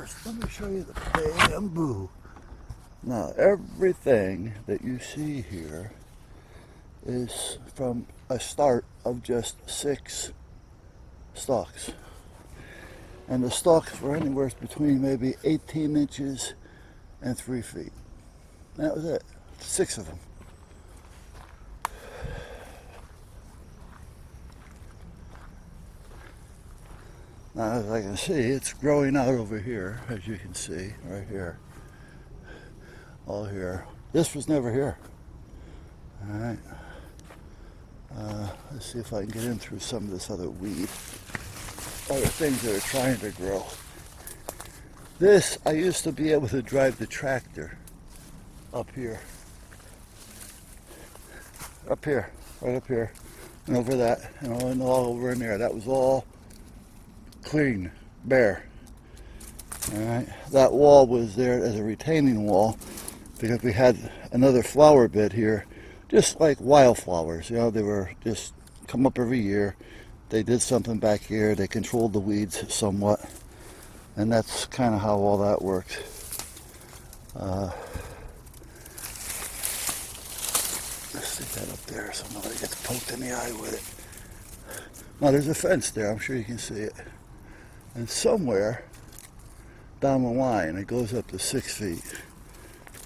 first, let me show you the bamboo. Now, everything that you see here is from a start of just 6 stalks. And the stalks were anywhere between maybe 18 inches and 3 feet. That was it. 6 of them. Now, as I can see, it's growing out over here, as you can see, right here. All here. This was never here. Alright. Let's see if I can get in through some of this other weed. Other things that are trying to grow. This, I used to be able to drive the tractor up here. Up here. Right up here. And over that. And all over in there. That was all clean, bare. Alright, that wall was there as a retaining wall because we had another flower bed here, just like wildflowers. You know, they were just come up every year. They did something back here. They controlled the weeds somewhat, and that's kind of how all that worked. Let's stick that up there so nobody gets poked in the eye with it. Now there's a fence there. I'm sure you can see it. And somewhere down the line, it goes up to 6 feet.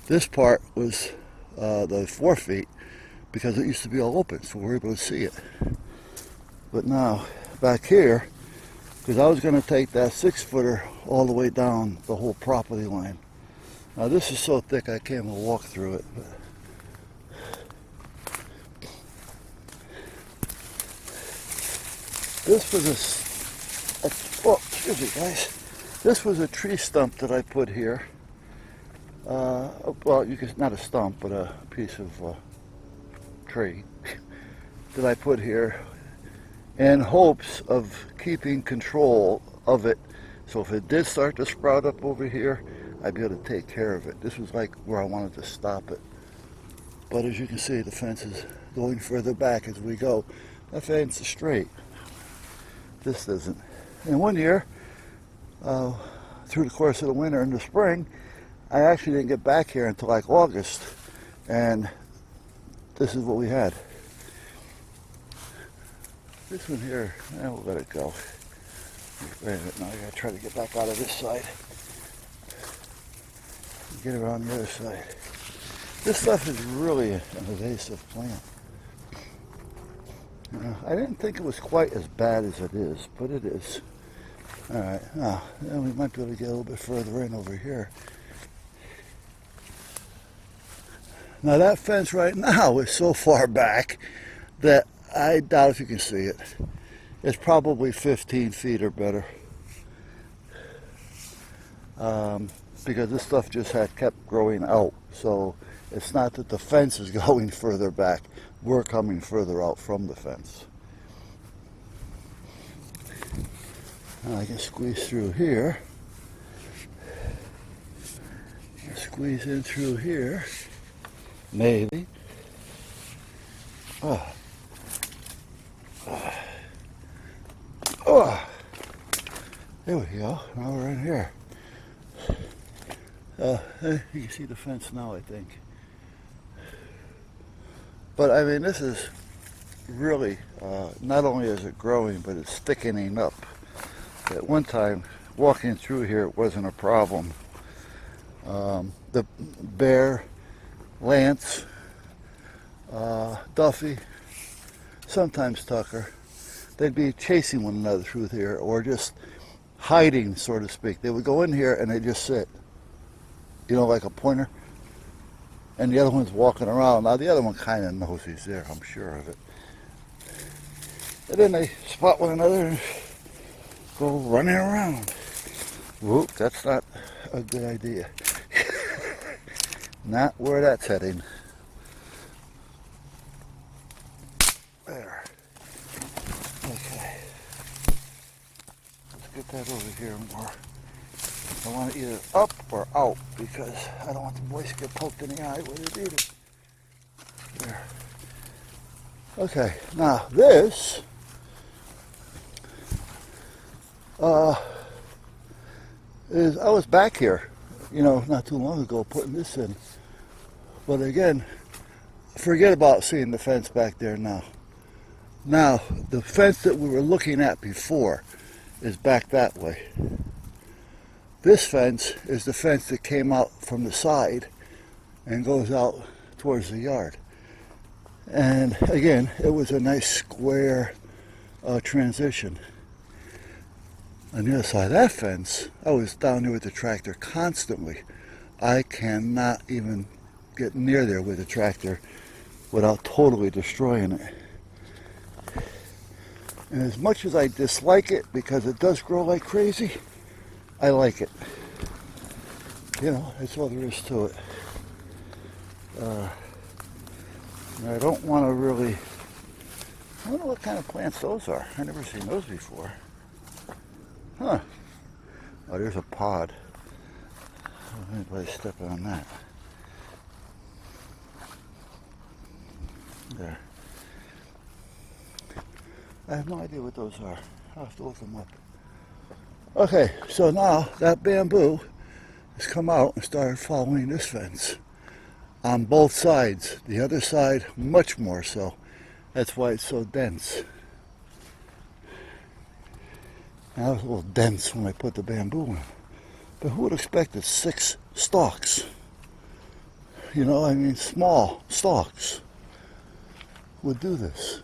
This part was the 4 feet because it used to be all open, so we were able to see it. But now, back here, because I was going to take that 6-footer all the way down the whole property line. Now this is so thick I can't even walk through it. But this was oh, excuse me, guys. This was a tree stump that I put here. Well, you can, not a stump, but a piece of tree that I put here in hopes of keeping control of it. So if it did start to sprout up over here, I'd be able to take care of it. This was like where I wanted to stop it. But as you can see, the fence is going further back as we go. That fence is straight. This isn't. And one year, through the course of the winter and the spring, I actually didn't get back here until like August, and this is what we had. This one here, we'll let it go. Wait a minute, now I gotta try to get back out of this side. Get around the other side. This stuff is really an invasive plant. I didn't think it was quite as bad as it is, but it is. Alright, now we might be able to get a little bit further in over here. Now that fence right now is so far back that I doubt if you can see it. It's probably 15 feet or better. Because this stuff just had kept growing out. So it's not that the fence is going further back. We're coming further out from the fence. Now I can squeeze through here. Squeeze in through here. Maybe. Oh. Oh. There we go. Now we're in here. You can see the fence now, I think. But I mean, this is really, not only is it growing, but it's thickening up. At one time, walking through here wasn't a problem. The bear, Lance, Duffy, sometimes Tucker, they'd be chasing one another through here, or just hiding, so to speak. They would go in here and they'd just sit, you know, like a pointer. And the other one's walking around. Now the other one kind of knows he's there, I'm sure of it. And then they spot one another and go running around. Whoop, that's not a good idea. Not where that's heading. There. Okay. Let's get that over here more. I want it either up or out because I don't want the boys to get poked in the eye with it either. There. Okay, now this is I was back here, not too long ago putting this in. But again, forget about seeing the fence back there now. Now, the fence that we were looking at before is back that way. This fence is the fence that came out from the side and goes out towards the yard. And again, it was a nice square transition. On the other side of that fence, I was down there with the tractor constantly. I cannot even get near there with the tractor without totally destroying it. And as much as I dislike it because it does grow like crazy, I like it. That's all there is to it. I don't want to really... I don't know what kind of plants those are. I've never seen those before. Huh. Oh, there's a pod. I don't know if anybody stepping on that. There. I have no idea what those are. I'll have to look them up. Okay, so now that bamboo has come out and started following this fence on both sides. The other side, much more so. That's why it's so dense. Now it was a little dense when I put the bamboo in. But who would expect that 6 stalks? Small stalks would do this.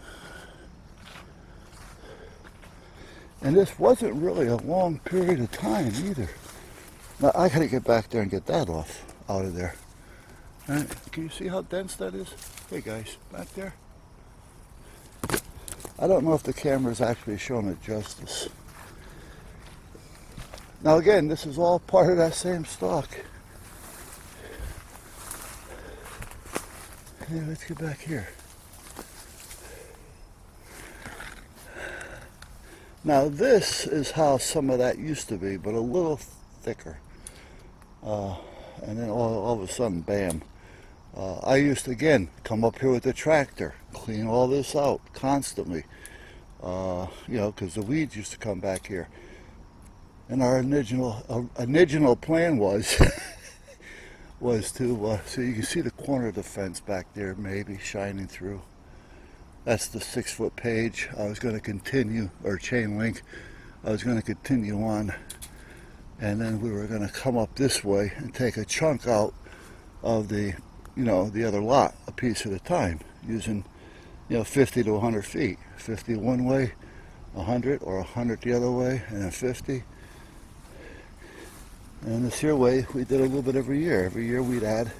And this wasn't really a long period of time either. Now I gotta get back there and get that out of there. All right, can you see how dense that is? Hey guys, back there. I don't know if the camera's actually showing it justice. Now again, this is all part of that same stalk. Yeah, let's get back here. Now this is how some of that used to be, but a little thicker. And then all of a sudden, bam. I used to, again, come up here with the tractor, clean all this out constantly. Because the weeds used to come back here. And our original plan was to, so you can see the corner of the fence back there maybe shining through. That's the 6-foot page. I was going to continue, or chain link. I was going to continue on, and then we were going to come up this way and take a chunk out of the, the other lot, a piece at a time, using, 50 to 100 feet. 50 one way, 100, or 100 the other way, and then 50. And this here way, we did a little bit every year. Every year we'd add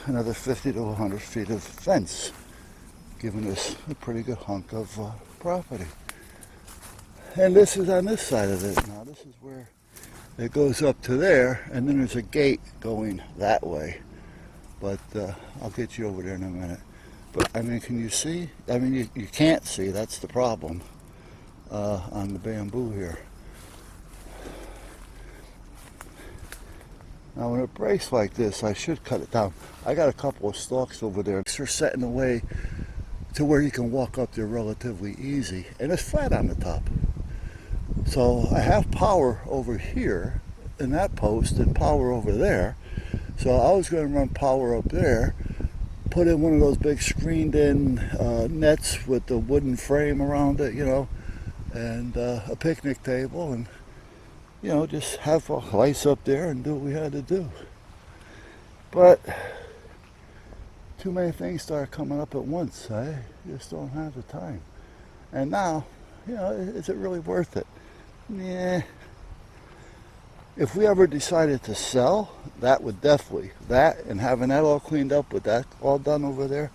another 50 to 100 feet of fence, giving us a pretty good hunk of property. And this is on this side of it. Now this is where it goes up to there, and then there's a gate going that way. But I'll get you over there in a minute. But can you see? You can't see, that's the problem on the bamboo here. Now when it breaks like this, I should cut it down. I got a couple of stalks over there. They're set in a way to where you can walk up there relatively easy, and it's flat on the top. So I have power over here in that post and power over there. So I was going to run power up there, put in one of those big screened in nets with the wooden frame around it, and a picnic table, and just have lights up there and do what we had to do. But too many things start coming up at once. I just don't have the time. And now, is it really worth it? Yeah. If we ever decided to sell, that would definitely, that and having that all cleaned up with that all done over there,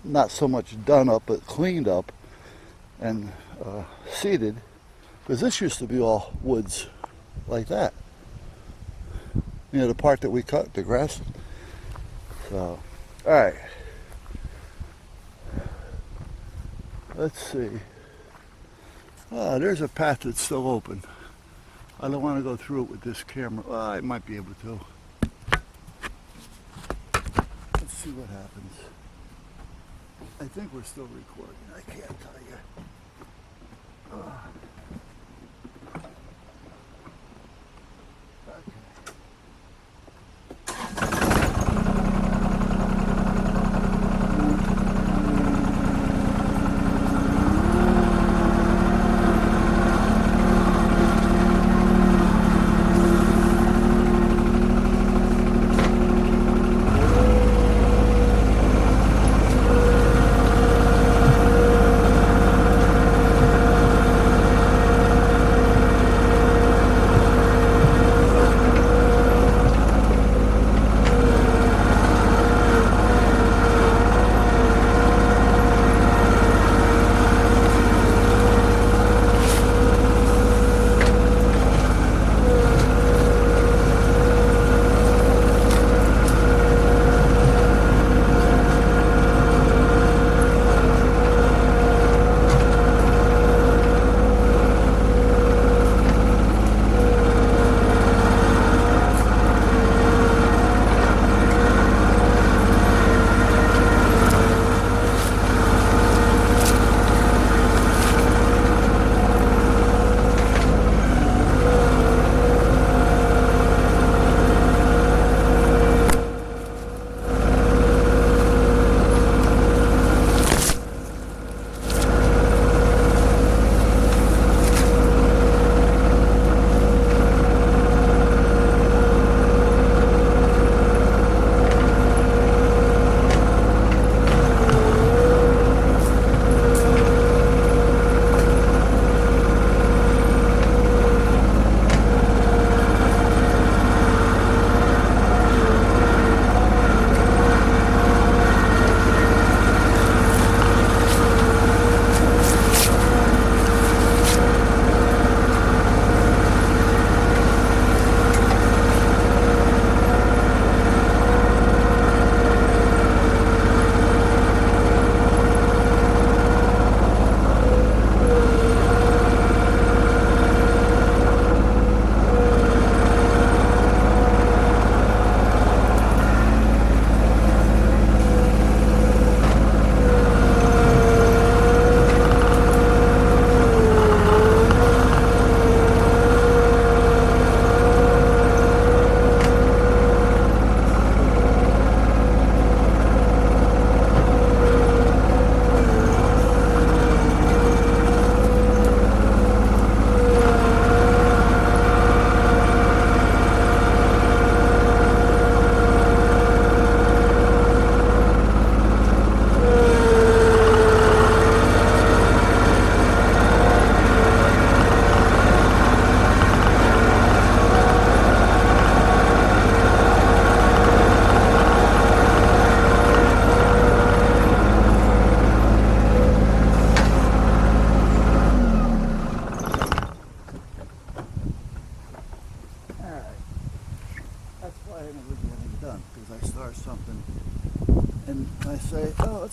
not so much done up, but cleaned up and seeded, because this used to be all woods like that. The part that we cut, the grass. So, alright. Let's see. There's a path that's still open. I don't want to go through it with this camera. Well, I might be able to. Let's see what happens. I think we're still recording. I can't tell you.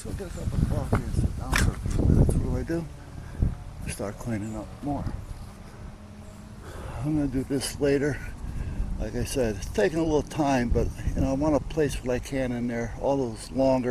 let's go get a cup of coffee and sit down for a few minutes. What do? Start cleaning up more. I'm going to do this later. Like I said, it's taking a little time, but I want to place what I can in there. All those longer